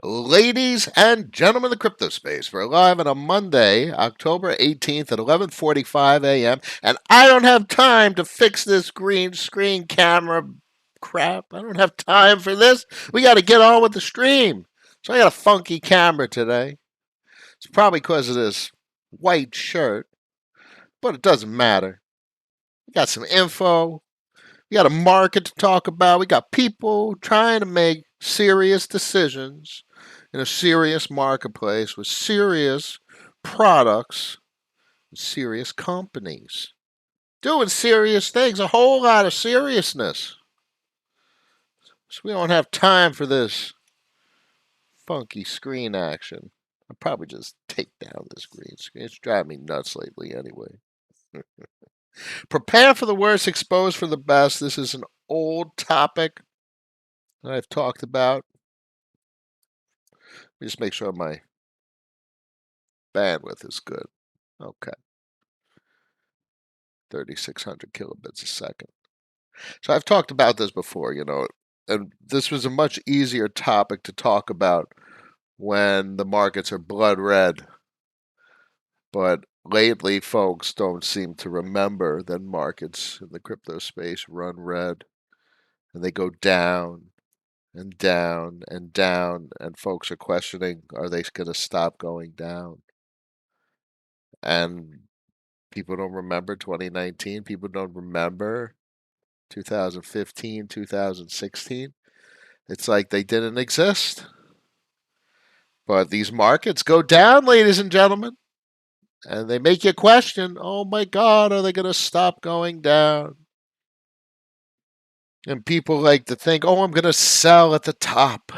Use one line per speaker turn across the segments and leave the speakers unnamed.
Ladies and gentlemen of the crypto space, we're live on a Monday, October 18th at 11:45 a.m. And I don't have time to fix this green screen camera crap. I don't have time for this. We got to get on with the stream. So I got a funky camera today. It's probably because of this white shirt, but it doesn't matter. We got some info. We got a market to talk about. We got people trying to make serious decisions in a serious marketplace with serious products, serious companies doing serious things, a whole lot of seriousness. So we don't have time for this funky screen action. I'll probably just take down this green screen. It's driving me nuts lately anyway. Prepare for the worst, expose for the best. This is an old topic that I've talked about. Let me just make sure my bandwidth is good. Okay. 3,600 kilobits a second. So I've talked about this before, and this was a much easier topic to talk about when the markets are blood red. But lately, folks don't seem to remember that markets in the crypto space run red and they go down and down and down, and folks are questioning, are they going to stop going down? And people don't remember 2019. People don't remember 2015, 2016. It's like they didn't exist. But these markets go down, ladies and gentlemen, and they make you question, oh my God, are they going to stop going down? And people like to think, oh, I'm going to sell at the top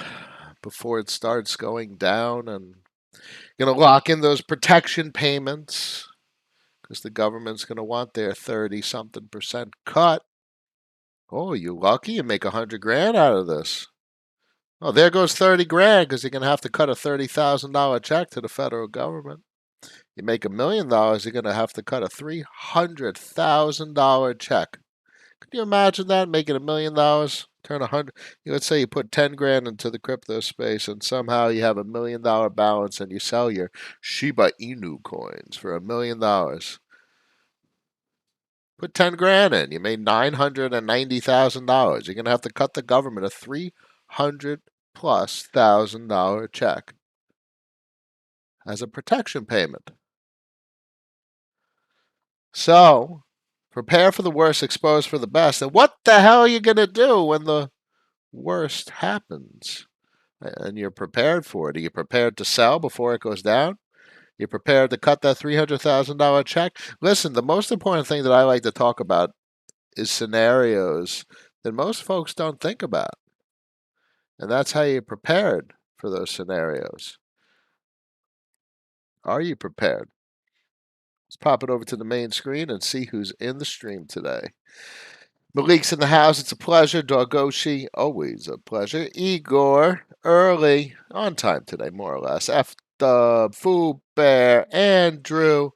before it starts going down, and going to lock in those protection payments because the government's going to want their 30 something percent cut. Oh, you lucky you make 100 grand out of this. Oh, there goes 30 grand because you're going to have to cut a $30,000 check to the federal government. You make $1,000,000, you're going to have to cut a $300,000 check. Can you imagine that? Making $1,000,000, turn 100. Let's say you put 10 grand into the crypto space and somehow you have $1,000,000 balance and you sell your Shiba Inu coins for $1,000,000. Put 10 grand in, you made $990,000. You're going to have to cut the government a $300,000+ check as a protection payment. So, prepare for the worst, expose for the best. And what the hell are you going to do when the worst happens? And you're prepared for it. Are you prepared to sell before it goes down? You're prepared to cut that $300,000 check? Listen, the most important thing that I like to talk about is scenarios that most folks don't think about. And that's how you're prepared for those scenarios. Are you prepared? Let's pop it over to the main screen and see who's in the stream today. Malik's in the house. It's a pleasure. Dorgoshi, always a pleasure. Igor, early, on time today, more or less. F-Dub, Foo Bear, Andrew.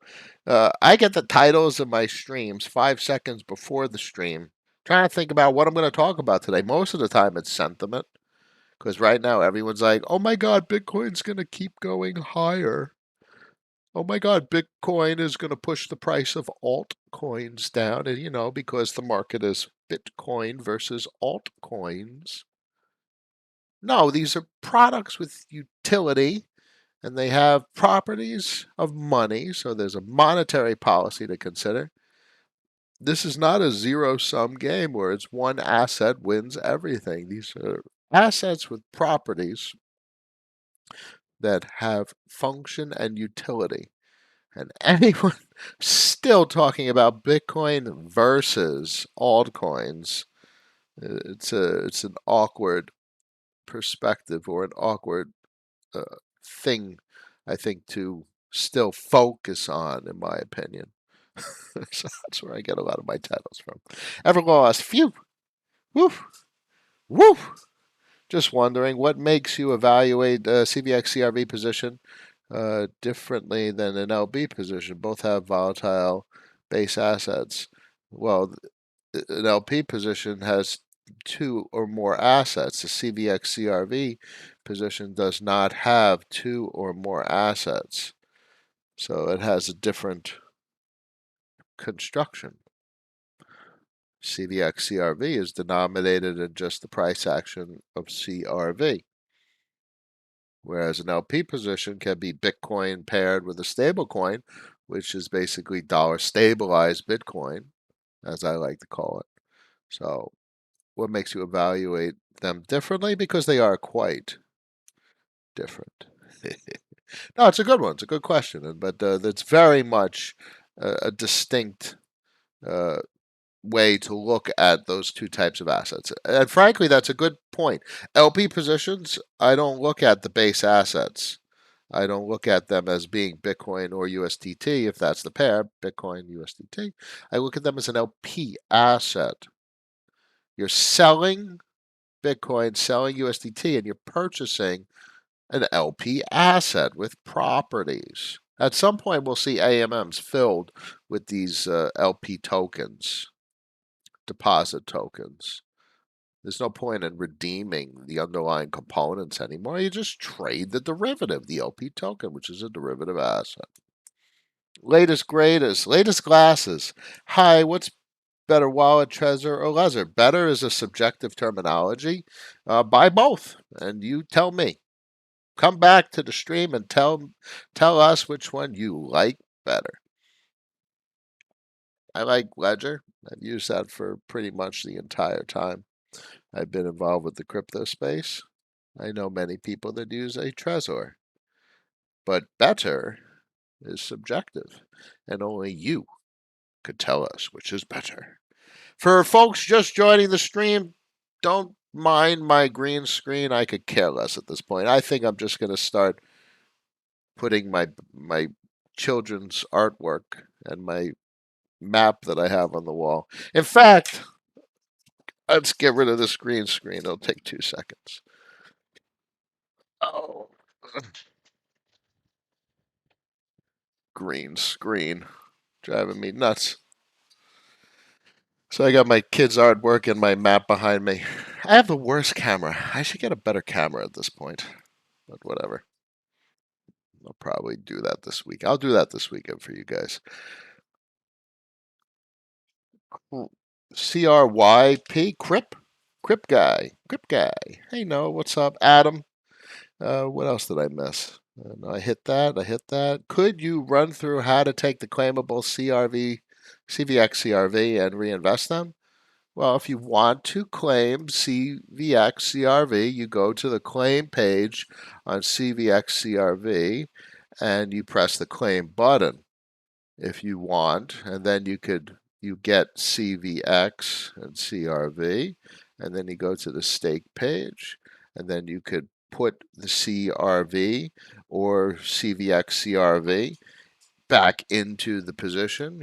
I get the titles of my streams 5 seconds before the stream. Trying to think about what I'm going to talk about today. Most of the time it's sentiment. Because right now everyone's like, oh my God, Bitcoin's going to keep going higher. Oh my God, Bitcoin is going to push the price of altcoins down. And, because the market is Bitcoin versus altcoins. No, these are products with utility and they have properties of money. So there's a monetary policy to consider. This is not a zero-sum game where it's one asset wins everything. These are assets with properties that have function and utility. And anyone still talking about Bitcoin versus altcoins, it's an awkward perspective or an awkward thing, I think, to still focus on, in my opinion. So that's where I get a lot of my titles from. Everlost, phew, woo, woo. Just wondering, what makes you evaluate a CVX CRV position differently than an LB position? Both have volatile base assets. Well, an LP position has two or more assets. The CVX CRV position does not have two or more assets. So it has a different construction. CVX CRV is denominated in just the price action of CRV, whereas an LP position can be Bitcoin paired with a stable coin, which is basically dollar stabilized Bitcoin, as I like to call it. So what makes you evaluate them differently? Because they are quite different. No, it's a good one. It's a good question, but that's very much a distinct uh, way to look at those two types of assets. And frankly, that's a good point. LP positions, I don't look at the base assets. I don't look at them as being Bitcoin or USDT, if that's the pair, Bitcoin, USDT. I look at them as an LP asset. You're selling Bitcoin, selling USDT, and you're purchasing an LP asset with properties. At some point, we'll see AMMs filled with these LP tokens, deposit tokens. There's no point in redeeming the underlying components anymore. You just trade the derivative, the LP token, which is a derivative asset. Latest, greatest, latest glasses. Hi, what's better, wallet, Trezor, or Ledger? Better is a subjective terminology. Buy both, and you tell me. Come back to the stream and tell us which one you like better. I like Ledger. I've used that for pretty much the entire time I've been involved with the crypto space. I know many people that use a Trezor, but better is subjective, and only you could tell us which is better. For folks just joining the stream, don't mind my green screen. I could care less at this point. I think I'm just going to start putting my children's artwork and my map that I have on the wall. In fact, let's get rid of this green screen. It'll take 2 seconds. Oh, green screen. Driving me nuts. So I got my kids' artwork and my map behind me. I have the worst camera. I should get a better camera at this point. But whatever. I'll probably do that this week. I'll do that this weekend for you guys. CRYP, Crip? Crip guy. Crip guy. Hey, no, what's up? Adam. What else did I miss? No, I hit that. I hit that. Could you run through how to take the claimable CVX CRV and reinvest them? Well, if you want to claim CVX CRV, you go to the claim page on CVX CRV and you press the claim button if you want, and then you get CVX and CRV, and then you go to the stake page, and then you could put the CRV or CVX CRV back into the position.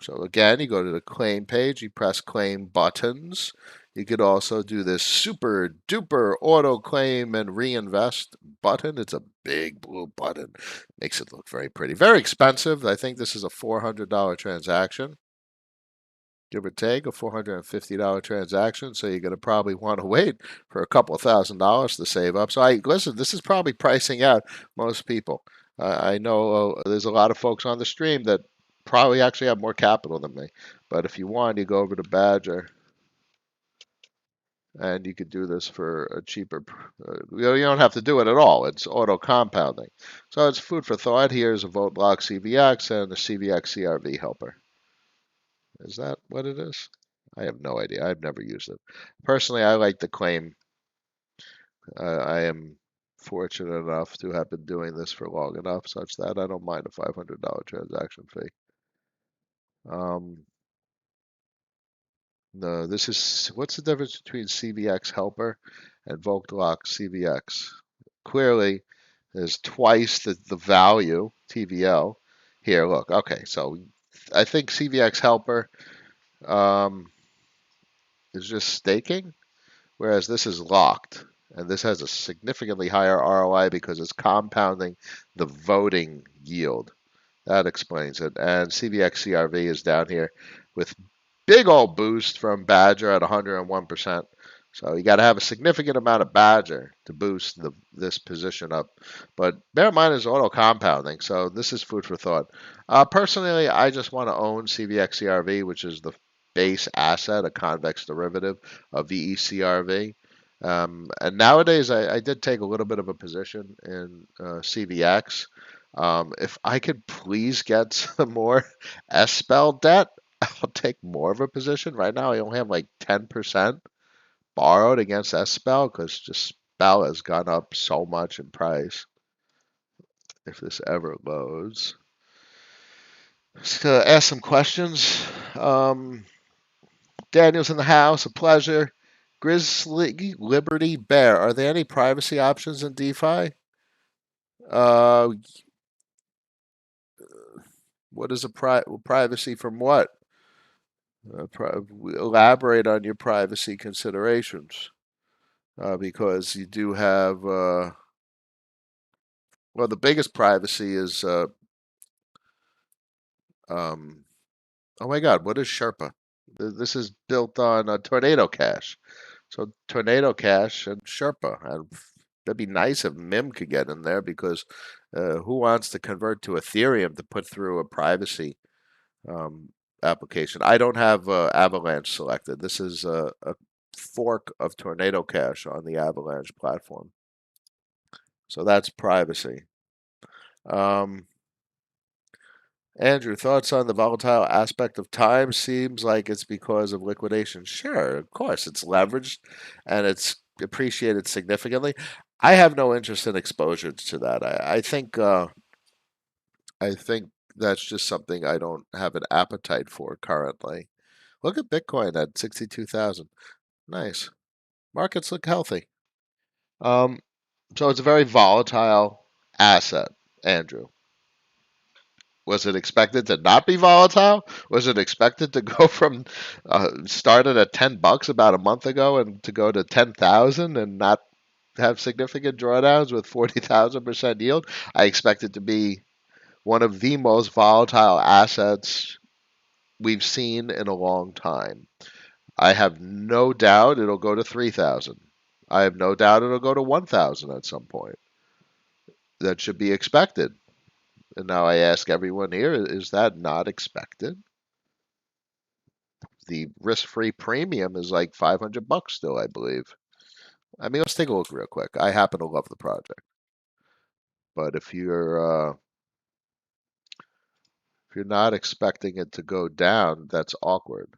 So again, you go to the claim page, you press claim buttons. You could also do this super duper auto claim and reinvest button. It's a big blue button. Makes it look very pretty. Very expensive. I think this is a $400 transaction. Give or take a $450 transaction. So you're going to probably want to wait for a couple of $1,000s to save up. So listen, this is probably pricing out most people. I know there's a lot of folks on the stream that probably actually have more capital than me. But if you want, you go over to Badger and you could do this for a cheaper. You don't have to do it at all. It's auto compounding. So it's food for thought. Here's a vote lock CVX and a CVX CRV helper. Is that what it is? I have no idea. I've never used it. Personally, I like the claim. I am fortunate enough to have been doing this for long enough such that I don't mind a $500 transaction fee. No, this is what's the difference between CVX helper and Voltlock CVX? Clearly, there's twice the value TVL. Here, look. Okay, so I think CVX helper is just staking, whereas this is locked. And this has a significantly higher ROI because it's compounding the voting yield. That explains it. And CVX CRV is down here with big old boost from Badger at 101%. So you got to have a significant amount of Badger to boost this position up. But bear in mind, it's auto compounding, so this is food for thought. Personally, I just want to own CVXCRV, which is the base asset, a convex derivative of VECRV. And nowadays, I did take a little bit of a position in CVX. If I could please get some more S-Spell debt, I'll take more of a position. Right now, I only have like 10% borrowed against S-Spell because just Spell has gone up so much in price. If this ever loads. Let's ask some questions. Daniel's in the house, a pleasure. Grizzly, Liberty, Bear. Are there any privacy options in DeFi? Uh, what is a privacy from what? Elaborate on your privacy considerations, because you do have. Well, the biggest privacy is. Um, oh my God, what is Sherpa? This is built on Tornado Cash. So Tornado Cash and Sherpa. That'd be nice if MIM could get in there because who wants to convert to Ethereum to put through a privacy um, application? I don't have Avalanche selected. This is a fork of Tornado Cash on the Avalanche platform. So that's privacy. Um, Andrew, thoughts on the volatile aspect of time? Seems like it's because of liquidation. Sure, of course, it's leveraged and it's appreciated significantly. I have no interest in exposure to that. I think that's just something I don't have an appetite for currently. Look at Bitcoin at 62,000. Nice. Markets look healthy. Um, so it's a very volatile asset, Andrew. Was it expected to not be volatile? Was it expected to go from started at $10 about a month ago and to go to 10,000 and not have significant drawdowns with 40,000% yield? I expect it to be one of the most volatile assets we've seen in a long time. I have no doubt it'll go to 3,000. I have no doubt it'll go to 1,000 at some point. That should be expected. And now I ask everyone here, is that not expected? The risk-free premium is like $500 still, I believe. I mean, let's take a look real quick. I happen to love the project, but if you're not expecting it to go down, that's awkward.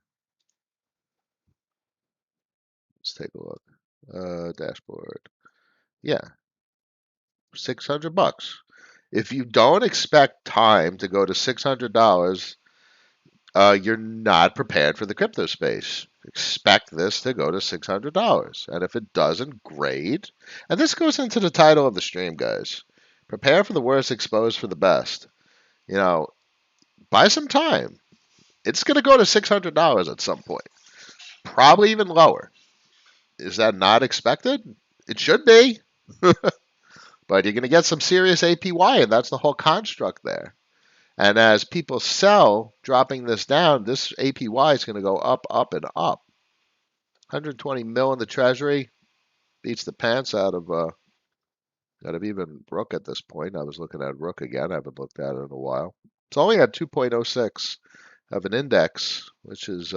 Let's take a look. Dashboard. Yeah, $600. If you don't expect time to go to $600, you're not prepared for the crypto space. Expect this to go to $600. And if it doesn't, great. And this goes into the title of the stream, guys. Prepare for the worst, expose for the best. You know, buy some time. It's going to go to $600 at some point, probably even lower. Is that not expected? It should be. But you're going to get some serious APY, and that's the whole construct there. And as people sell, dropping this down, this APY is going to go up, up, and up. 120 mil in the treasury beats the pants out of even Rook at this point. I was looking at Rook again. I haven't looked at it in a while. It's only at 2.06 of an index, which is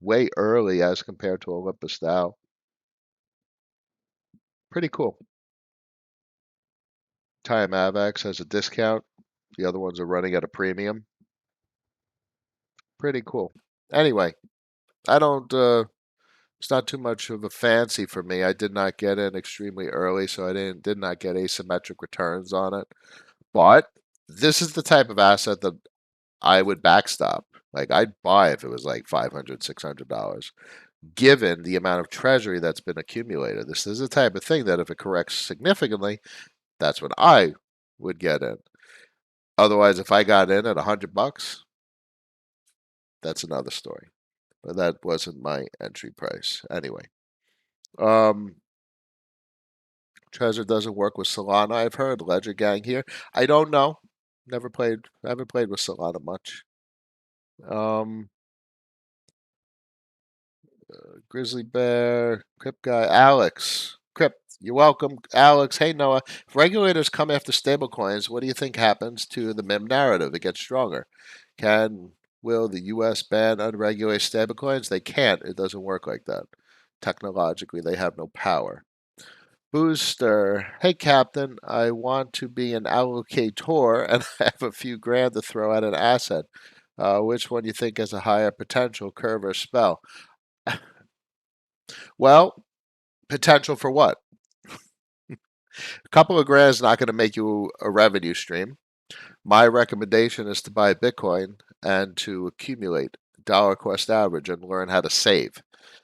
way early as compared to Olympus Dow. Pretty cool. Time AVAX has a discount. The other ones are running at a premium. Pretty cool. Anyway, I don't. It's not too much of a fancy for me. I did not get in extremely early, so I did not get asymmetric returns on it. But this is the type of asset that I would backstop. Like I'd buy if it was like $500, $600, given the amount of treasury that's been accumulated. This is the type of thing that if it corrects significantly, that's when I would get in. Otherwise, if I got in at $100, that's another story. But that wasn't my entry price. Anyway. Um Trezor doesn't work with Solana, I've heard. Ledger Gang here. I don't know. Never played. I haven't played with Solana much. Um, Grizzly Bear, Crip Guy, Alex. Crip, you're welcome. Alex, hey Noah. If regulators come after stablecoins, what do you think happens to the meme narrative? It gets stronger. Will the US ban unregulated stablecoins? They can't. It doesn't work like that. Technologically, they have no power. Booster, hey Captain, I want to be an allocator and I have a few grand to throw at an asset. Which one do you think has a higher potential, curve or spell? Well, potential for what? A couple of grand is not going to make you a revenue stream. My recommendation is to buy Bitcoin and to accumulate dollar cost average and learn how to save.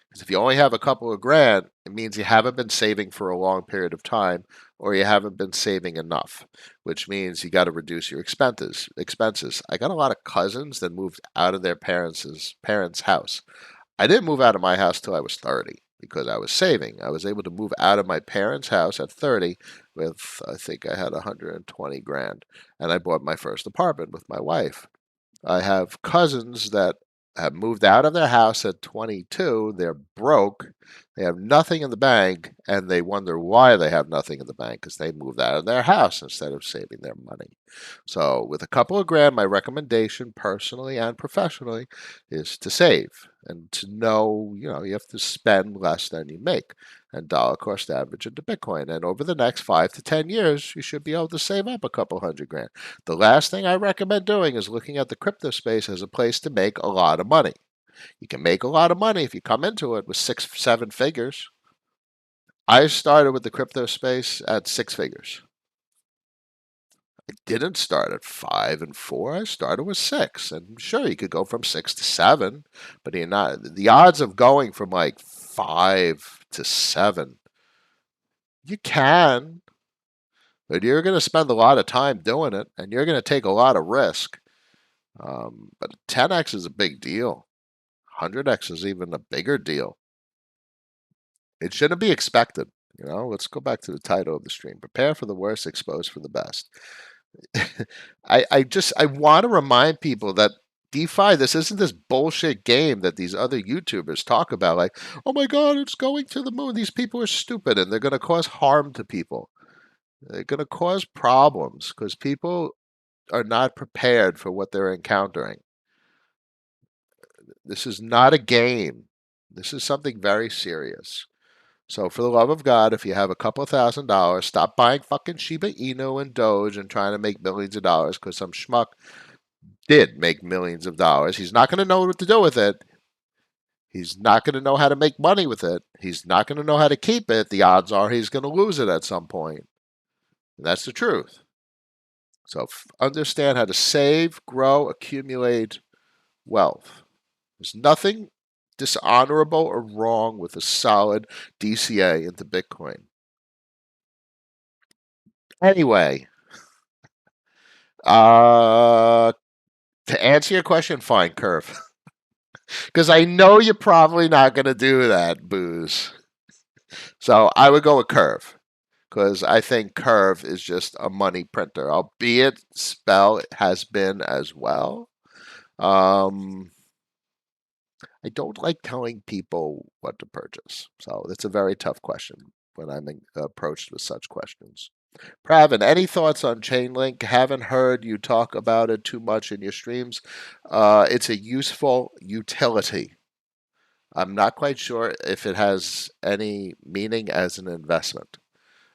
Because if you only have a couple of grand, it means you haven't been saving for a long period of time or you haven't been saving enough, which means you got to reduce your expenses. I got a lot of cousins that moved out of their parents' house. I didn't move out of my house till I was 30 because I was saving. I was able to move out of my parents' house at 30 with, I think I had 120 grand. And I bought my first apartment with my wife. I have cousins that have moved out of their house at 22. They're broke. They have nothing in the bank, and they wonder why they have nothing in the bank because they moved out of their house instead of saving their money. So, with a couple of grand, my recommendation, personally and professionally, is to save and to know, you have to spend less than you make and dollar cost average into Bitcoin. And over the next 5 to 10 years, you should be able to save up a couple hundred grand. The last thing I recommend doing is looking at the crypto space as a place to make a lot of money. You can make a lot of money if you come into it with 6, 7 figures. I started with the crypto space at 6 figures. I didn't start at 5 and 4. I started with 6. And sure, you could go from 6 to 7, but you're not. The odds of going from like 5 to 7, you can, but you're going to spend a lot of time doing it, and you're going to take a lot of risk. But 10x is a big deal. 100x is even a bigger deal. It shouldn't be expected. Let's go back to the title of the stream. Prepare for the worst, expose for the best. I want to remind people that DeFi, this isn't this bullshit game that these other YouTubers talk about. Like, oh my God, it's going to the moon. These people are stupid and they're going to cause harm to people. They're going to cause problems because people are not prepared for what they're encountering. This is not a game. This is something very serious. So, for the love of God, if you have a couple $1,000, stop buying fucking Shiba Inu and Doge and trying to make millions of dollars because some schmuck did make millions of dollars. He's not going to know what to do with it. He's not going to know how to make money with it. He's not going to know how to keep it. The odds are he's going to lose it at some point. And that's the truth. So, understand how to save, grow, accumulate wealth. There's nothing dishonorable or wrong with a solid DCA into Bitcoin. Anyway, to answer your question, fine, Curve. Because I know you're probably not going to do that, Booze. So I would go with Curve. Because I think Curve is just a money printer, albeit Spell has been as well. I don't like telling people what to purchase. So it's a very tough question when I'm approached with such questions. Pravin, any thoughts on Chainlink? Haven't heard you talk about it too much in your streams. It's a useful utility. I'm not quite sure if it has any meaning as an investment.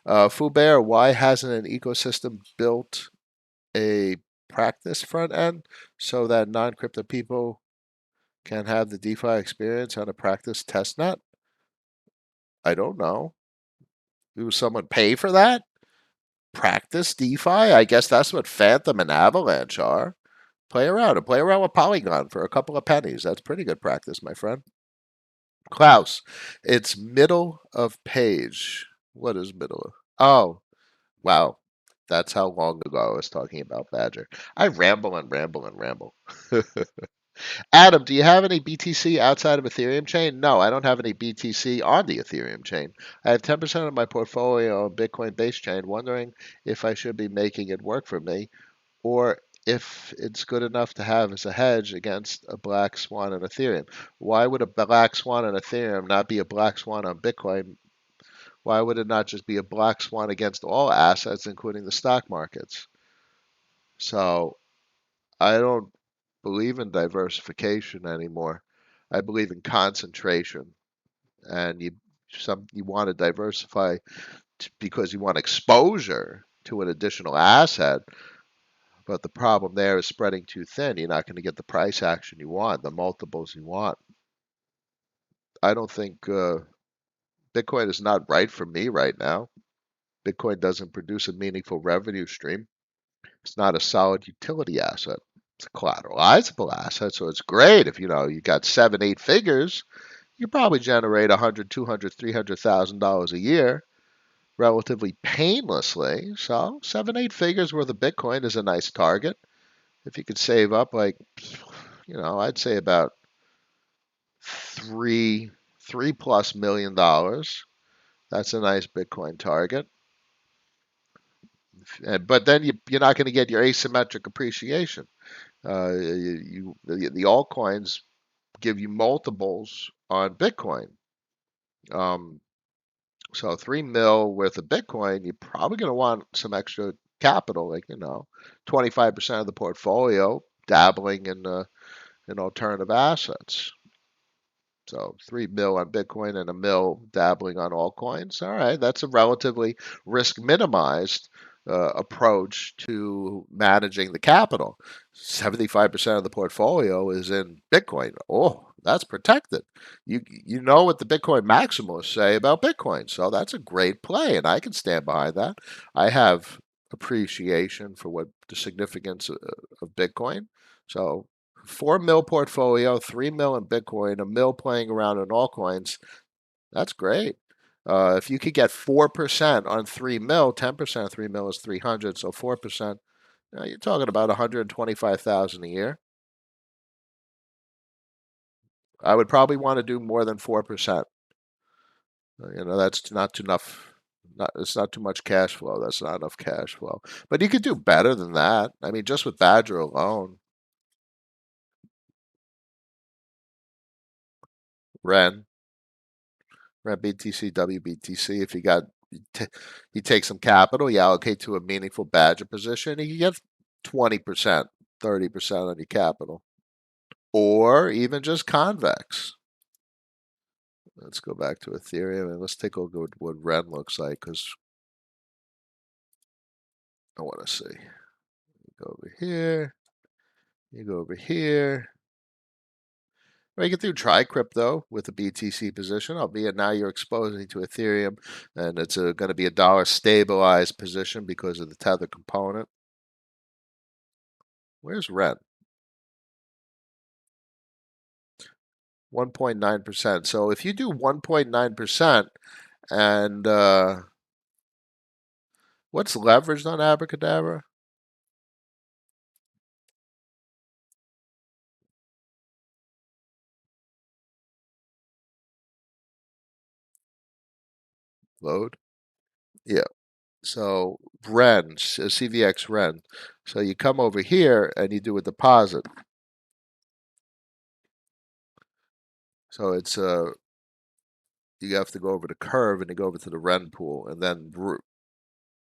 Fuber, why hasn't an ecosystem built a practice front end so that non-crypto people can have the DeFi experience on a practice test net? I don't know. Do someone pay for that? Practice DeFi? I guess that's what Phantom and Avalanche are. Play around and play around with Polygon for a couple of pennies. That's pretty good practice, my friend. Klaus, it's middle of page. What is middle of? Oh, wow. That's how long ago I was talking about Badger. I ramble and ramble and ramble. Adam, do you have any BTC outside of Ethereum chain? No, I don't have any BTC on the Ethereum chain. I have 10% of my portfolio on Bitcoin base chain, wondering if I should be making it work for me or if it's good enough to have as a hedge against a black swan in Ethereum. Why would a black swan in Ethereum not be a black swan on Bitcoin? Why would it not just be a black swan against all assets, including the stock markets? So I don't believe in diversification anymore. I believe in concentration, and you want to diversify because you want exposure to an additional asset. But the problem there is spreading too thin. You're not going to get the price action you want, the multiples you want. I don't think Bitcoin is not right for me right now. Bitcoin doesn't produce a meaningful revenue stream. It's not a solid utility asset. It's a collateralizable asset, so it's great if you got 7, 8 figures. You probably generate 100, 200, $300,000 a year relatively painlessly. So 7, 8 figures worth of Bitcoin is a nice target. If you could save up like, I'd say about three plus $1 million. That's a nice Bitcoin target. But then you're not going to get your asymmetric appreciation. The altcoins give you multiples on Bitcoin. Um, so 3 mil worth of Bitcoin, you're probably going to want some extra capital, like 25% of the portfolio dabbling in alternative assets. So 3 mil on Bitcoin and 1 mil dabbling on altcoins. All right, that's a relatively risk minimized approach to managing the capital. 75% of the portfolio is in Bitcoin. Oh, that's protected. You know what the Bitcoin maximalists say about Bitcoin, so that's a great play, and I can stand behind that. I have appreciation for what the significance of Bitcoin. So 4 mil portfolio, 3 mil in Bitcoin, 1 mil playing around in altcoins. That's great. If you could get 4% on 3 mil, 10% of 3 mil is 300, so 4%. You're talking about 125,000 a year. I would probably want to do more than 4%. That's not enough. It's not too much cash flow. That's not enough cash flow. But you could do better than that. I mean, just with Badger alone, Ren. Right, BTC, WBTC. If you take some capital, you allocate to a meaningful Badger position, and you get 20%, 30% on your capital, or even just convex. Let's go back to Ethereum and let's take a look at what Ren looks like because I want to see. You go over here. You go over here. Well, you can do try crypto with a BTC position, albeit now you're exposing to Ethereum, and it's going to be a dollar stabilized position because of the tether component. Where's Ren? 1.9%. So if you do 1.9% and what's leveraged on Abracadabra? Load. Yeah. So Ren, CVX Ren. So you come over here and you do a deposit. So it's you have to go over the curve and you go over to the Ren pool, and then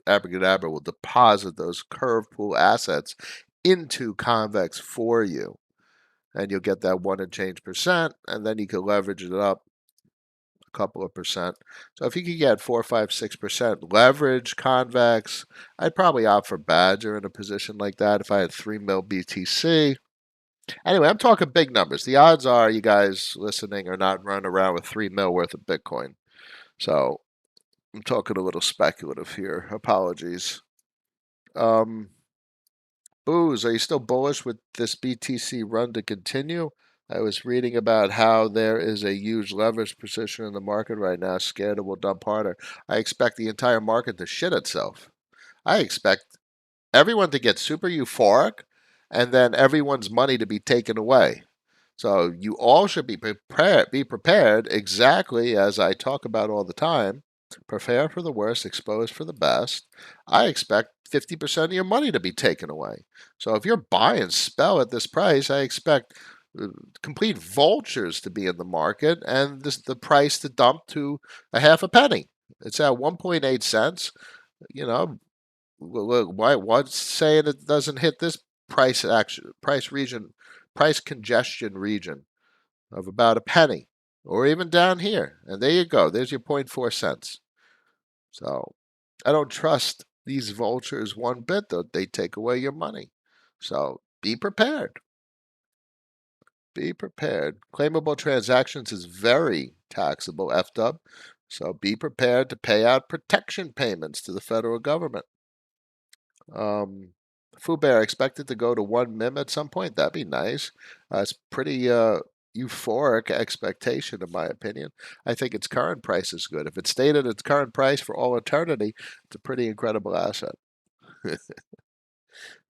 Abracadabra will deposit those curve pool assets into Convex for you, and you'll get that one and change percent, and then you can leverage it up a couple of percent. So if you could get 4, 5, 6% leverage Convex, I'd probably opt for Badger in a position like that if I had 3 mil BTC. Anyway, I'm talking big numbers. The odds are you guys listening are not running around with 3 mil worth of Bitcoin. So I'm talking a little speculative here. Apologies. Um, Booze, are you still bullish with this BTC run to continue? I was reading about how there is a huge leverage position in the market right now, scared it will dump harder. I expect the entire market to shit itself. I expect everyone to get super euphoric and then everyone's money to be taken away. So you all should be prepared exactly as I talk about all the time. Prepare for the worst, expose for the best. I expect 50% of your money to be taken away. So if you're buying spell at this price, I expect complete vultures to be in the market and the price to dump to a half a penny. It's at 1.8 cents. You know, what's saying it doesn't hit this price congestion region of about a penny or even down here. And there you go. There's your point 0.4 cents. So I don't trust these vultures one bit, though. They take away your money. So be prepared. Be prepared. Claimable transactions is very taxable, FDub. So be prepared to pay out protection payments to the federal government. Fubear expected to go to 1 mim at some point. That'd be nice. It's pretty euphoric expectation, in my opinion. I think its current price is good. If it stayed at its current price for all eternity, it's a pretty incredible asset.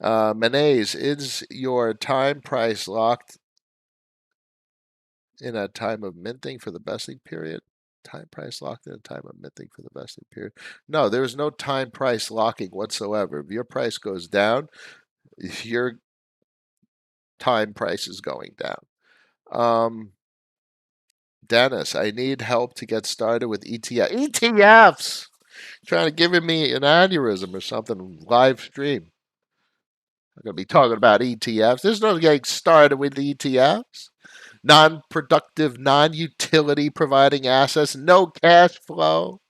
Menace, is your time price locked in a time of minting for the vesting period? Time price locked in a time of minting for the vesting period? No, there's no time price locking whatsoever. If your price goes down, your time price is going down. Dennis, I need help to get started with ETFs. Trying to give me an aneurysm or something live stream. I'm going to be talking about ETFs. There's no getting started with ETFs. Non-productive, non-utility providing assets, no cash flow.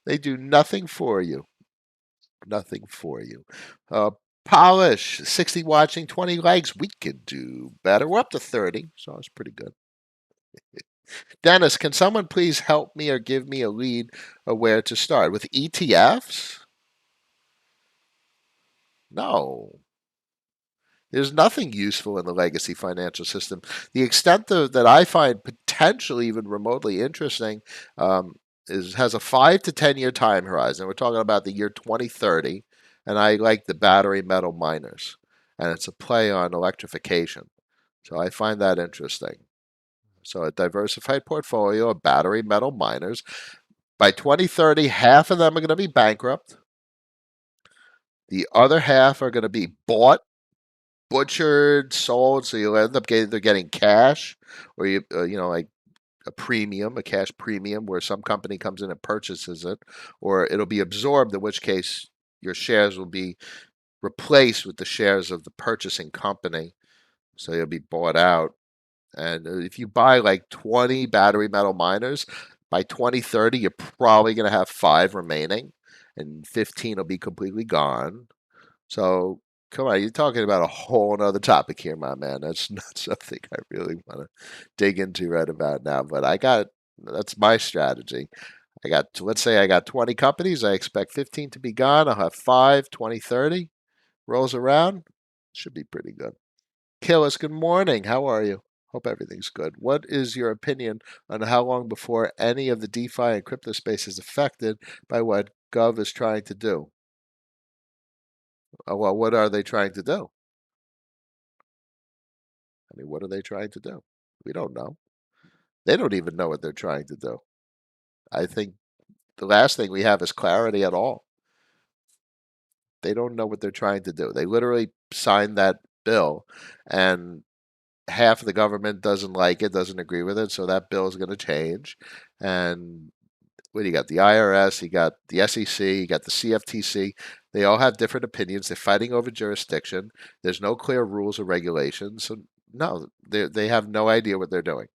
They do nothing for you. Nothing for you. Polish, 60 watching, 20 likes. We could do better. We're up to 30, so it's pretty good. Dennis, can someone please help me or give me a lead of where to start? With ETFs? No. There's nothing useful in the legacy financial system. The extent that I find potentially even remotely interesting has a 5 to 10 year time horizon. We're talking about the year 2030, and I like the battery metal miners, and it's a play on electrification. So I find that interesting. So a diversified portfolio of battery metal miners. By 2030, half of them are going to be bankrupt. The other half are going to be bought, butchered, sold. So you'll end up getting cash, or like a premium, a cash premium, where some company comes in and purchases it, or it'll be absorbed. In which case, your shares will be replaced with the shares of the purchasing company. So you'll be bought out. And if you buy like 20 battery metal miners, by 2030, you're probably going to have 5 remaining, and 15 will be completely gone. So, come on, you're talking about a whole other topic here, my man. That's not something I really want to dig into right about now. But that's my strategy. Let's say I got 20 companies. I expect 15 to be gone. I'll have 5, 20, 30. Rolls around. Should be pretty good. Killis, good morning. How are you? Hope everything's good. What is your opinion on how long before any of the DeFi and crypto space is affected by what Gov is trying to do? Well, what are they trying to do? I mean, what are they trying to do? We don't know. They don't even know what they're trying to do. I think the last thing we have is clarity at all. They don't know what they're trying to do. They literally signed that bill, and half of the government doesn't like it, doesn't agree with it, so that bill is going to change. And what do you got? The IRS, you got the SEC, you got the CFTC. They all have different opinions. They're fighting over jurisdiction. There's no clear rules or regulations. So no, they have no idea what they're doing.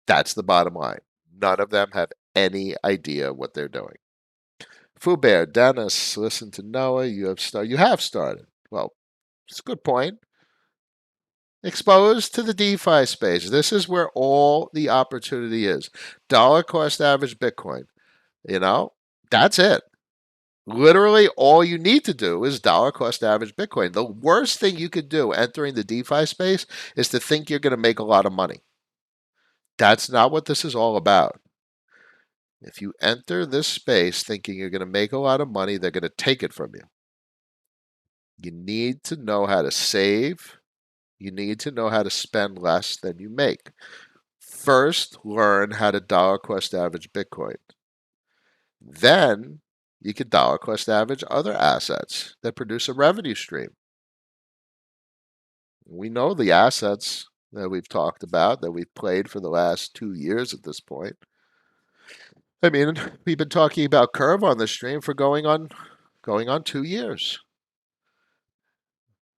That's the bottom line. None of them have any idea what they're doing. Fubear, Dennis, listen to Noah. You have started. Well, it's a good point. Exposed to the DeFi space. This is where all the opportunity is. Dollar cost average Bitcoin. That's it. Literally, all you need to do is dollar cost average Bitcoin. The worst thing you could do entering the DeFi space is to think you're going to make a lot of money. That's not what this is all about. If you enter this space thinking you're going to make a lot of money, they're going to take it from you. You need to know how to save. You need to know how to spend less than you make. First, learn how to dollar cost average Bitcoin. Then you could dollar cost average other assets that produce a revenue stream. We know the assets that we've talked about, that we've played for the last 2 years at this point. I mean, we've been talking about Curve on the stream for going on 2 years.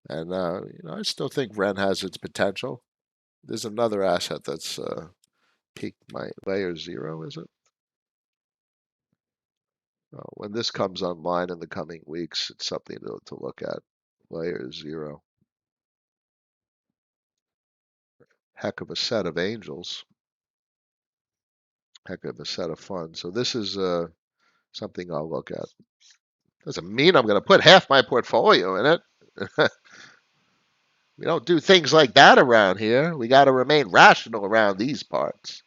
And I still think Ren has its potential. There's another asset that's peaked my layer zero, is it? When this comes online in the coming weeks, it's something to look at. Layer zero. Heck of a set of angels. Heck of a set of funds. So this is something I'll look at. Doesn't mean I'm going to put half my portfolio in it. We don't do things like that around here. We got to remain rational around these parts.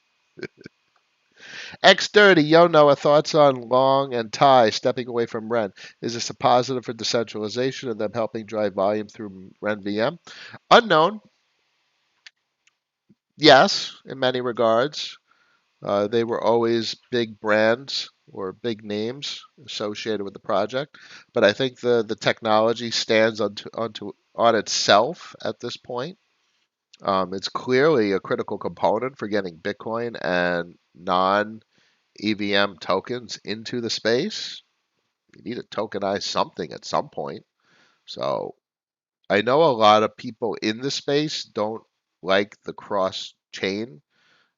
X30, yo Noah, thoughts on Long and Tai stepping away from Ren. Is this a positive for decentralization and them helping drive volume through Ren VM? Unknown. Yes, in many regards. They were always big brands or big names associated with the project, but I think the technology stands on itself at this point. It's clearly a critical component for getting Bitcoin and non EVM tokens into the space. You need to tokenize something at some point. So I know a lot of people in the space don't like the cross chain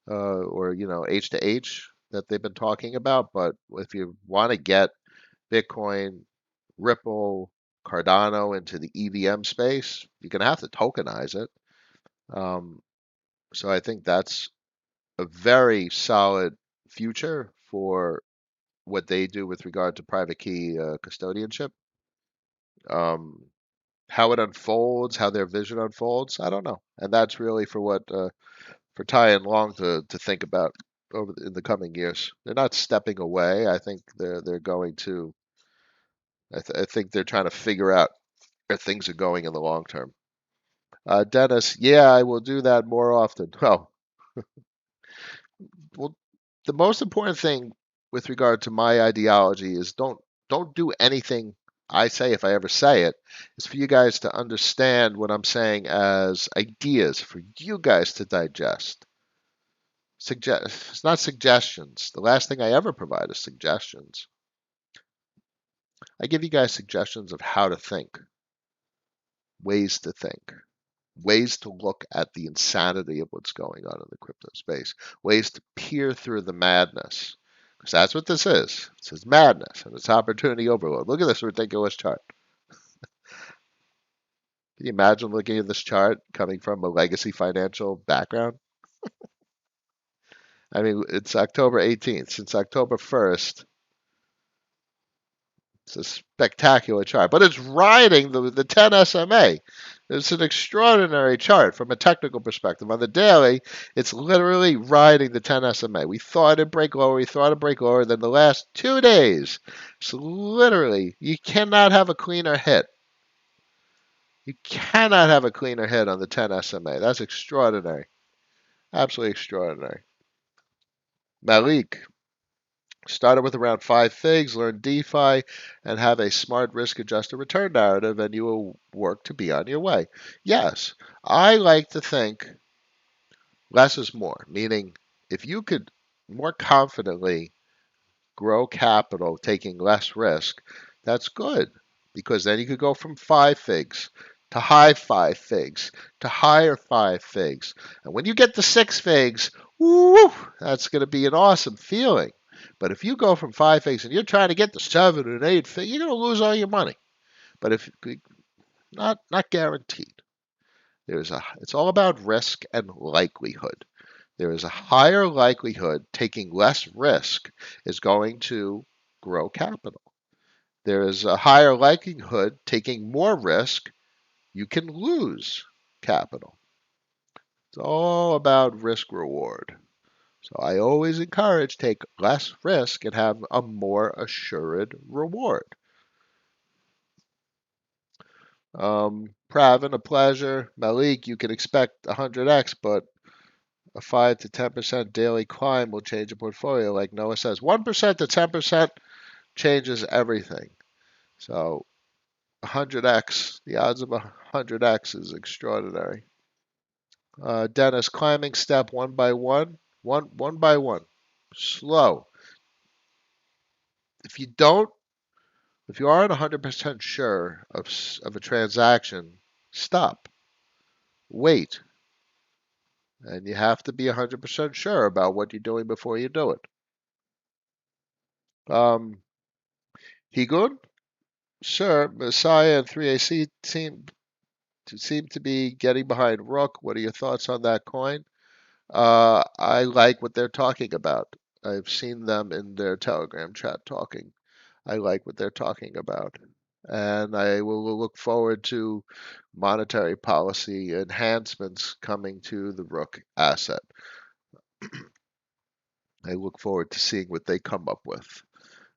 or H to H that they've been talking about. But if you want to get Bitcoin, Ripple, Cardano into the EVM space, you're going to have to tokenize it. So I think that's a very solid future for what they do with regard to private key custodianship. Um, how it unfolds, how their vision unfolds, I don't know, and that's really for Tai and Long to think about in the coming years. They're not stepping away. I think they're going to. I think they're trying to figure out where things are going in the long term. Dennis, yeah, I will do that more often. Well, the most important thing with regard to my ideology is don't do anything I say if I ever say it. It's for you guys to understand what I'm saying as ideas for you guys to digest. It's not suggestions. The last thing I ever provide is suggestions. I give you guys suggestions of how to think, ways to think, ways to look at the insanity of what's going on in the crypto space, ways to peer through the madness. Because that's what this is. This is madness and it's opportunity overload. Look at this ridiculous chart. Can you imagine looking at this chart coming from a legacy financial background? I mean, it's October 18th. Since October 1st, it's a spectacular chart, but it's riding the 10 SMA. It's an extraordinary chart from a technical perspective. On the daily, it's literally riding the 10 SMA. We thought it'd break lower, we thought it'd break lower. Then the last 2 days, it's literally, you cannot have a cleaner hit. You cannot have a cleaner hit on the 10 SMA. That's extraordinary. Absolutely extraordinary. Malik, started with around 5 figs, learn DeFi, and have a smart risk-adjusted return narrative, and you will work to be on your way. Yes, I like to think less is more, meaning if you could more confidently grow capital taking less risk, that's good because then you could go from 5 figs to high 5 figs to higher 5 figs. And when you get to 6 figs, woo, that's going to be an awesome feeling. But if you go from 5 figs and you're trying to get to 7 and 8 figs, you're going to lose all your money. But if not guaranteed. It's all about risk and likelihood. There is a higher likelihood taking less risk is going to grow capital. There is a higher likelihood taking more risk, you can lose capital. It's all about risk reward. So I always encourage take less risk and have a more assured reward. Pravin, a pleasure. Malik, you can expect 100x, but a 5 to 10% daily climb will change your portfolio. Like Noah says, 1% to 10% changes everything. So 100x, the odds of 100x is extraordinary. Dennis, climbing step one by one, one by one, slow. If you don't, if you aren't 100% sure of a transaction, stop, wait, and you have to be 100% sure about what you're doing before you do it. Higun, sir, Messiah and 3AC seem to be getting behind Rook. What are your thoughts on that coin? I like what they're talking about. I've seen them in their Telegram chat talking. I like what they're talking about. And I will look forward to monetary policy enhancements coming to the Rook asset. I look forward to seeing what they come up with.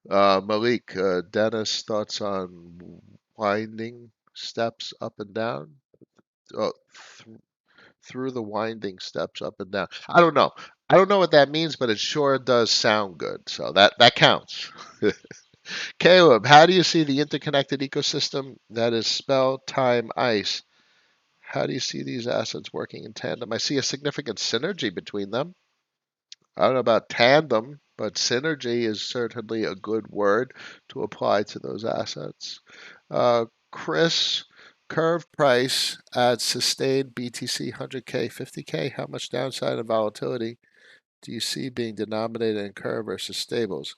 Malik, Dennis, thoughts on winding steps up and down? Oh, through the winding steps up and down. I don't know. I don't know what that means, but it sure does sound good. So that counts. Caleb, how do you see the interconnected ecosystem that is spell, time, ice? How do you see these assets working in tandem? I see a significant synergy between them. I don't know about tandem, but synergy is certainly a good word to apply to those assets. Chris, curve price at sustained BTC 100K, 50K. How much downside and volatility do you see being denominated in curve versus stables?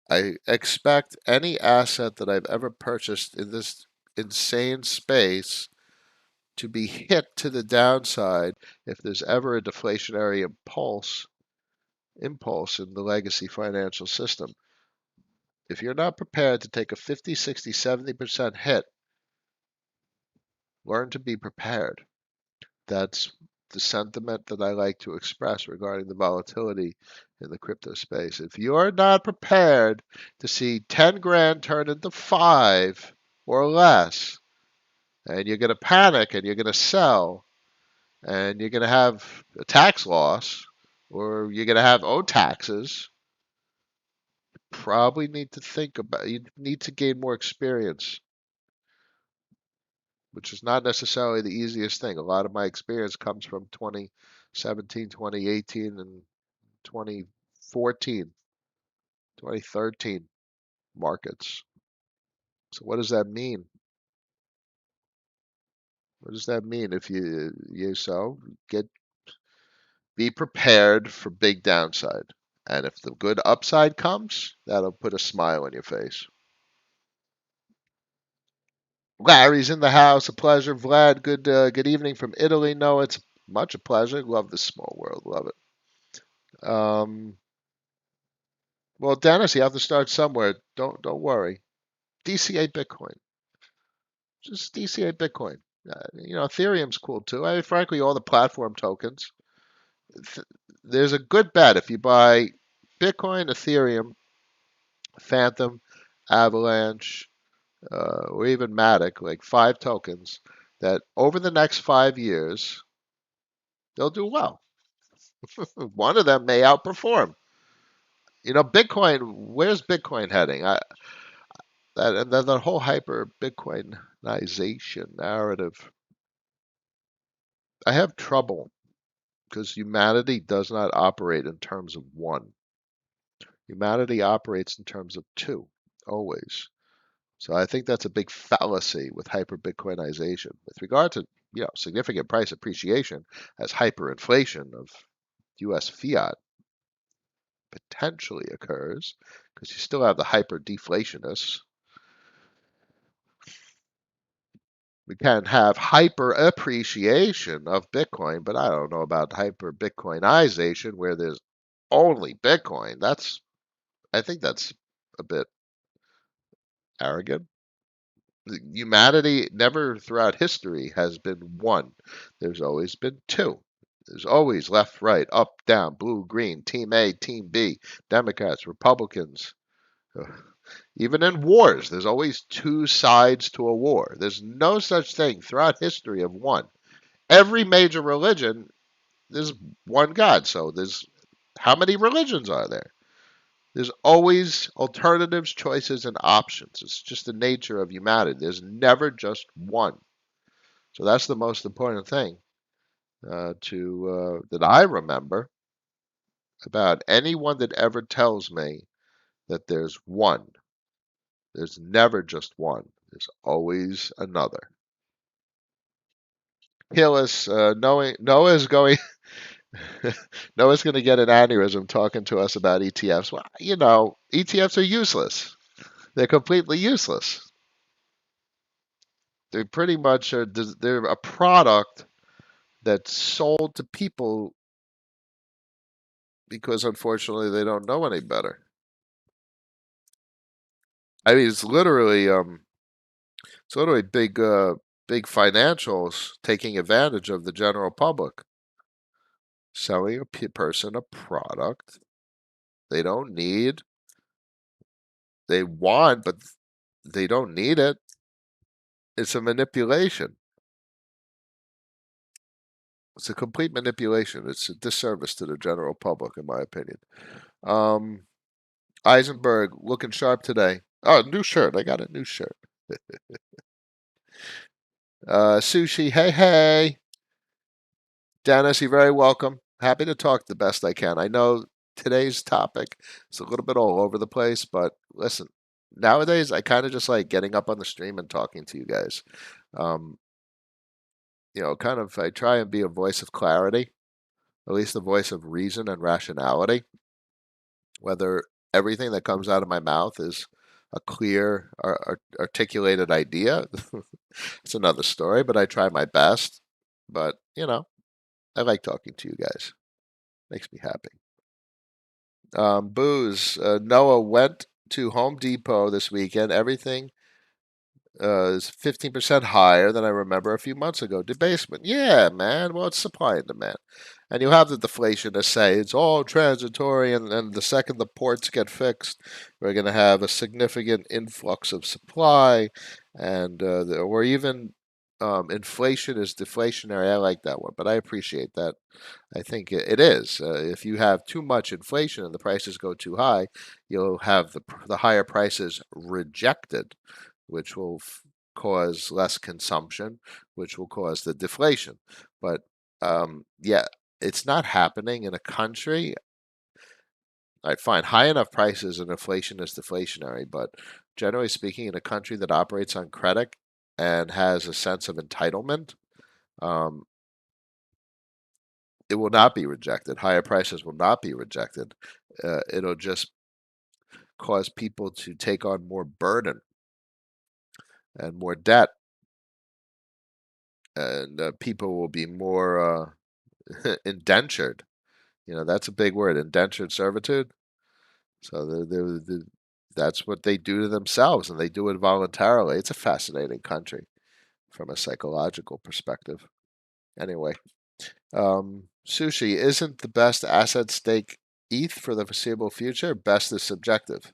I expect any asset that I've ever purchased in this insane space to be hit to the downside if there's ever a deflationary impulse in the legacy financial system. If you're not prepared to take a 50, 60, 70% hit, learn to be prepared. That's the sentiment that I like to express regarding the volatility in the crypto space. If you're not prepared to see 10 grand turn into 5 or less, and you're going to panic and you're going to sell, and you're going to have a tax loss, or you're going to have taxes, probably need to think about, you need to gain more experience, which is not necessarily the easiest thing. A lot of my experience comes from 2017, 2018, and 2014, 2013 markets. So what does that mean? What does that mean if get be prepared for big downside. And if the good upside comes, that'll put a smile on your face. Larry's in the house. A pleasure. Vlad, good evening from Italy. No, it's much a pleasure. Love this small world. Love it. Well, Dennis, you have to start somewhere. Don't worry. DCA Bitcoin. Just DCA Bitcoin. Ethereum's cool too. Frankly, all the platform tokens. There's a good bet if you buy Bitcoin, Ethereum, Phantom, Avalanche, or even Matic, like 5 tokens, that over the next 5 years, they'll do well. One of them may outperform. Bitcoin, where's Bitcoin heading? That whole hyper Bitcoinization narrative, I have trouble because humanity does not operate in terms of one. Humanity operates in terms of two, always. So I think that's a big fallacy with hyper Bitcoinization. With regard to significant price appreciation as hyperinflation of US fiat potentially occurs, because you still have the hyper deflationists. We can have hyper appreciation of Bitcoin, but I don't know about hyper Bitcoinization where there's only Bitcoin. I think that's a bit arrogant. Humanity never throughout history has been one. There's always been two. There's always left, right, up, down, blue, green, team A, team B, Democrats, Republicans. Even in wars, there's always two sides to a war. There's no such thing throughout history of one. Every major religion, there's one God. So there's how many religions are there? There's always alternatives, choices, and options. It's just the nature of humanity. There's never just one. So that's the most important thing to that I remember about anyone that ever tells me that there's one. There's never just one. There's always another. Healers, Noah's going. Noah's going to get an aneurysm talking to us about ETFs. Well, ETFs are useless. They're completely useless. They pretty much are. They're a product that's sold to people because unfortunately they don't know any better. I mean, it's literally big financials taking advantage of the general public, selling a person a product they don't need, they want, but they don't need it. It's a manipulation. It's a complete manipulation. It's a disservice to the general public, in my opinion. Um, Eisenberg looking sharp today. Oh, new shirt. I got a new shirt. Sushi, hey, hey. Dennis, you're very welcome. Happy to talk the best I can. I know today's topic is a little bit all over the place, but listen, nowadays I kind of just like getting up on the stream and talking to you guys. Um, I try and be a voice of clarity, at least a voice of reason and rationality. Whether everything that comes out of my mouth is a clear, articulated idea, it's another story, but I try my best. But, I like talking to you guys. Makes me happy. Booze. Noah went to Home Depot this weekend. Everything is 15% higher than I remember a few months ago. Debasement. Yeah, man. Well, it's supply and demand. And you have the deflation to say it's all transitory, and the second the ports get fixed, we're going to have a significant influx of supply, and or even inflation is deflationary. I like that one, but I appreciate that. I think it is. If you have too much inflation and the prices go too high, you'll have the higher prices rejected, which will cause less consumption, which will cause the deflation. But yeah, it's not happening in a country. I find high enough prices and inflation is deflationary, but generally speaking, in a country that operates on credit and has a sense of entitlement, um, it will not be rejected. Higher prices will not be rejected. It'll just cause people to take on more burden and more debt, and people will be more indentured. That's a big word, indentured servitude. So that's what they do to themselves, and they do it voluntarily. It's a fascinating country from a psychological perspective. Anyway, Sushi, isn't the best asset stake ETH for the foreseeable future? Best is subjective.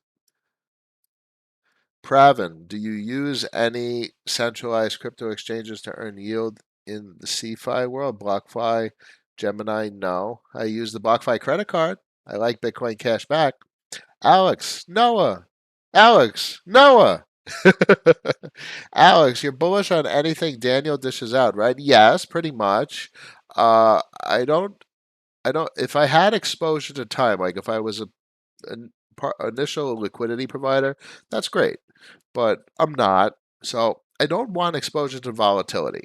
Pravin, do you use any centralized crypto exchanges to earn yield in the CeFi world? BlockFi, Gemini, no. I use the BlockFi credit card. I like Bitcoin Cash Back. Alex, Noah. Alex, Noah. Alex, you're bullish on anything Daniel dishes out, right? Yes, pretty much. I don't. If I had exposure to time, like if I was an initial liquidity provider, that's great. But I'm not. So I don't want exposure to volatility.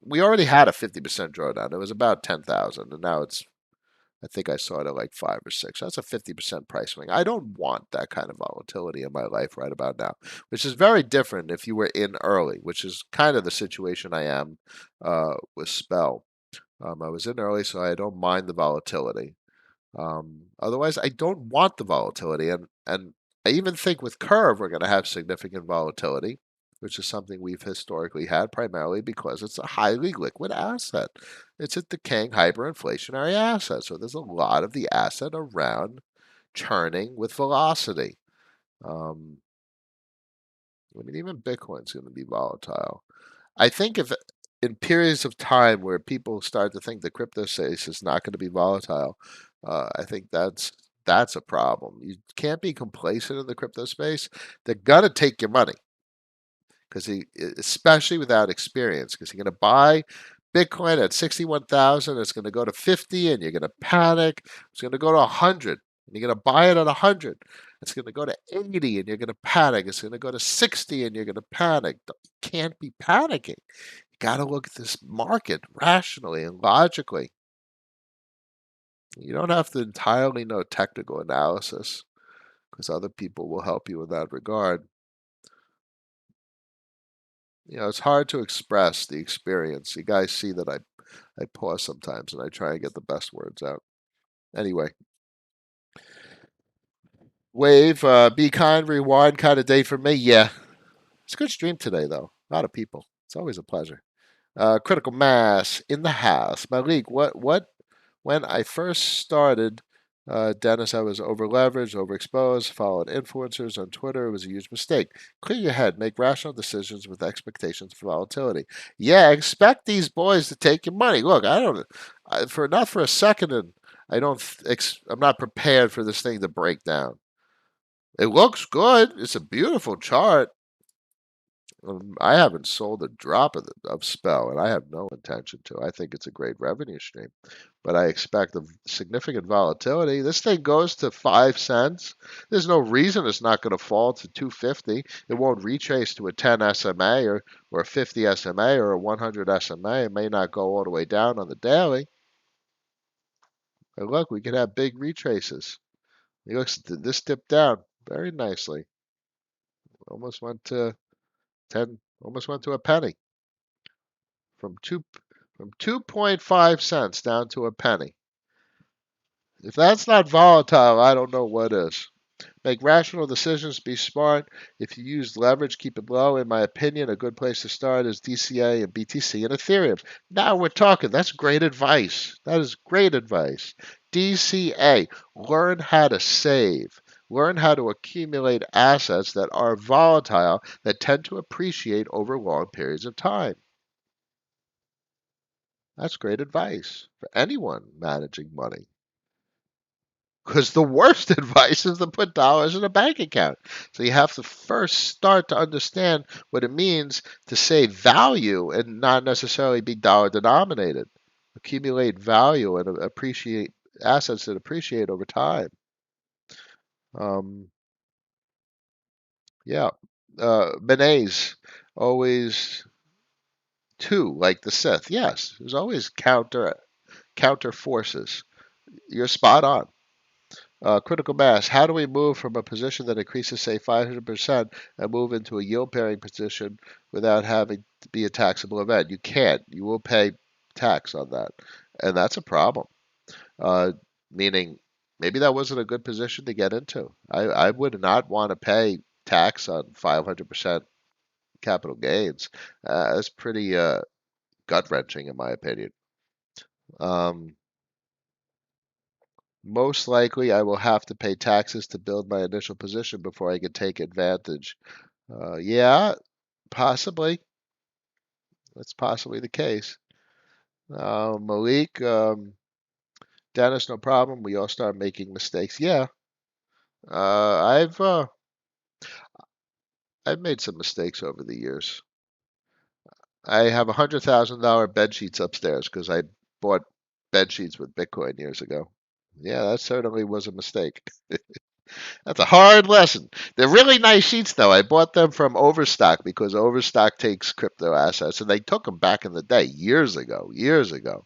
We already had a 50% drawdown. It was about 10,000, and now I think I saw it at like 5 or 6. That's a 50% price swing. I don't want that kind of volatility in my life right about now, which is very different if you were in early, which is kind of the situation I am with Spell. I was in early, so I don't mind the volatility. Otherwise, I don't want the volatility, and I even think with Curve we're going to have significant volatility, which is something we've historically had primarily because it's a highly liquid asset. It's a decaying hyperinflationary asset, so there's a lot of the asset around churning with velocity. Um, I mean, even Bitcoin's going to be volatile. I think if in periods of time where people start to think the crypto space is not going to be volatile, I think That's a problem. You can't be complacent in the crypto space. They're gonna take your money because especially without experience, because you're gonna buy Bitcoin at 61,000, it's gonna go to 50, and you're gonna panic. It's gonna go to 100, and you're gonna buy it at 100. It's gonna go to 80, and you're gonna panic. It's gonna go to 60, and you're gonna panic. You can't be panicking. You got to look at this market rationally and logically. You don't have to entirely know technical analysis because other people will help you in that regard. It's hard to express the experience. You guys see that I pause sometimes and I try and get the best words out. Anyway, Wave, be kind, rewind kind of day for me. Yeah, it's a good stream today though. A lot of people. It's always a pleasure. Critical mass in the house. Malik, what when I first started, Dennis, I was over leveraged, overexposed, followed influencers on Twitter. It was a huge mistake. Clear your head, make rational decisions with expectations for volatility. Yeah, expect these boys to take your money. Look, I don't, for not for a second, and I don't, I'm not prepared for this thing to break down. It looks good. It's a beautiful chart. I haven't sold a drop of Spell, and I have no intention to. I think it's a great revenue stream, but I expect a significant volatility. This thing goes to 5 cents. There's no reason it's not going to fall to 250. It won't retrace to a 10 SMA or a 50 SMA or a 100 SMA. It may not go all the way down on the daily. But look, we could have big retraces. This dipped down very nicely. Almost went to 10. Almost went to a penny. From 2.5 cents down to a penny. If that's not volatile, I don't know what is. Make rational decisions, be smart. If you use leverage, keep it low. In my opinion, a good place to start is DCA and BTC and Ethereum. Now we're talking. That's great advice. That is great advice. DCA, learn how to save. Learn how to accumulate assets that are volatile, that tend to appreciate over long periods of time. That's great advice for anyone managing money. Because the worst advice is to put dollars in a bank account. So you have to first start to understand what it means to save value and not necessarily be dollar denominated. Accumulate value and appreciate assets that appreciate over time. Um, yeah. Benet's always two, like the Sith. Yes, there's always counter forces. You're spot on. Critical mass. How do we move from a position that increases, say, 500% and move into a yield-bearing position without having to be a taxable event? You can't. You will pay tax on that, and that's a problem. Uh, Meaning, maybe that wasn't a good position to get into. I would not want to pay tax on 500% capital gains. That's pretty gut-wrenching, in my opinion. Um, Most likely, I will have to pay taxes to build my initial position before I can take advantage. Yeah, possibly. That's possibly the case. Malik, Dennis, no problem. We all start making mistakes. Yeah, uh, I've uh, I've made some mistakes over the years. I have $100,000 bed sheets upstairs because I bought bed sheets with Bitcoin years ago. Yeah, that certainly was a mistake. That's a hard lesson. They're really nice sheets, though. I bought them from Overstock because Overstock takes crypto assets, and they took them back in the day, years ago, years ago.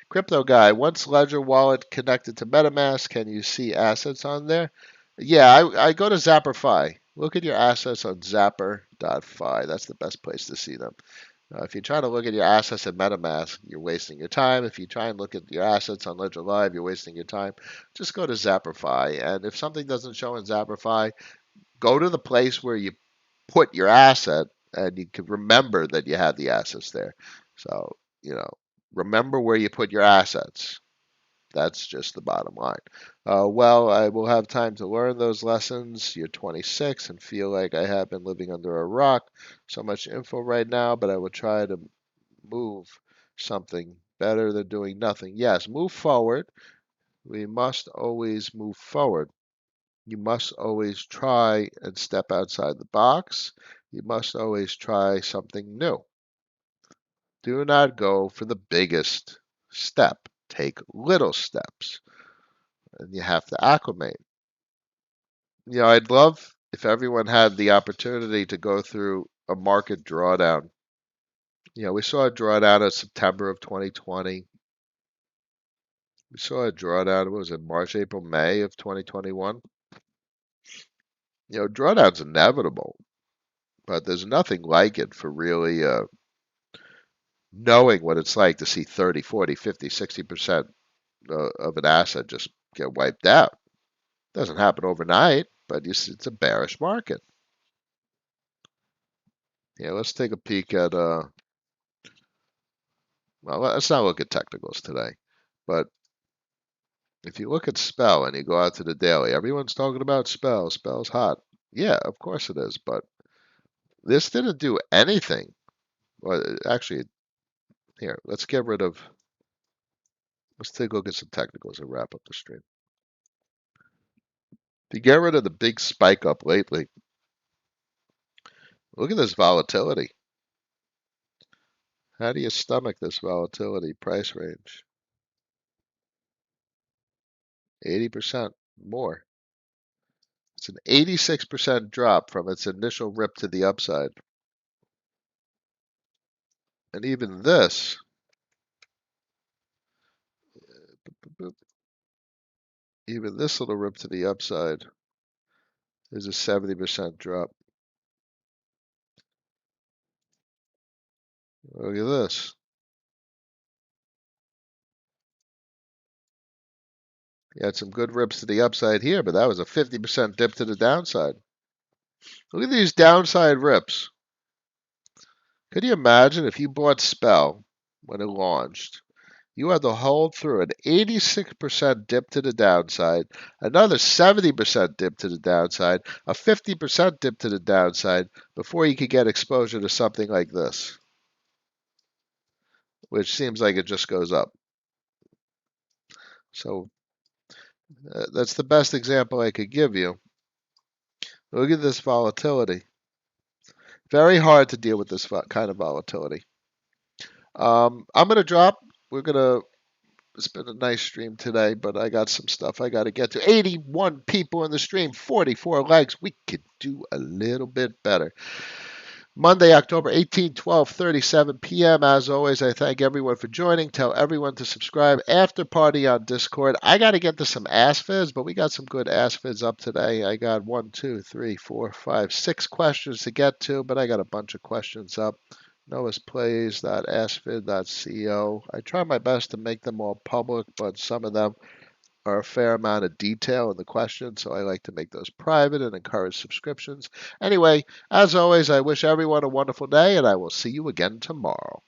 Crypto guy, once Ledger wallet connected to MetaMask, can you see assets on there? Yeah, I go to Zapper.fi. Look at your assets on Zapper.fi. That's the best place to see them. If you try to look at your assets at MetaMask, you're wasting your time. If you try and look at your assets on Ledger Live, you're wasting your time. Just go to Zapper.fi, and if something doesn't show in Zapper.fi, go to the place where you put your asset, and you can remember that you had the assets there. So, remember where you put your assets. That's just the bottom line. Well, I will have time to learn those lessons. You're 26 and feel like I have been living under a rock. So much info right now, but I will try to move something better than doing nothing. Yes, move forward. We must always move forward. You must always try and step outside the box. You must always try something new. Do not go for the biggest step. Take little steps, and you have to acclimate. I'd love if everyone had the opportunity to go through a market drawdown. We saw a drawdown in September of 2020. We saw a drawdown, what was it, March, April, May of 2021? Drawdown's inevitable, but there's nothing like it for really knowing what it's like to see 30, 40, 50, 60% of an asset just get wiped out. Doesn't happen overnight, but it's a bearish market. Let's take a peek at, well, let's not look at technicals today, but if you look at Spell and you go out to the daily, everyone's talking about Spell. Spell's hot. Yeah, of course it is, but this didn't do anything. Well, actually, here, let's take a look at some technicals and wrap up the stream. If you get rid of the big spike up lately, look at this volatility. How do you stomach this volatility price range? 80% more. It's an 86% drop from its initial rip to the upside. And even this, little rip to the upside is a 70% drop. Look at this. You had some good rips to the upside here, but that was a 50% dip to the downside. Look at these downside rips. Could you imagine if you bought Spell when it launched? You had to hold through an 86% dip to the downside, another 70% dip to the downside, a 50% dip to the downside before you could get exposure to something like this, which seems like it just goes up. So that's the best example I could give you. Look at this volatility. Very hard to deal with this kind of volatility. I'm going to drop. It's been a nice stream today, but I got some stuff I got to get to. 81 people in the stream, 44 likes. We could do a little bit better. Monday, October 18, 12:37 p.m. As always, I thank everyone for joining. Tell everyone to subscribe. After party on Discord. I got to get to some ass vids, but we got some good ass vids up today. I got 1, 2, 3, 4, 5, 6 questions to get to, but I got a bunch of questions up. noahsplays.askvid.co. I try my best to make them all public, but some of them are a fair amount of detail in the questions, so I like to make those private and encourage subscriptions. Anyway, as always, I wish everyone a wonderful day, and I will see you again tomorrow.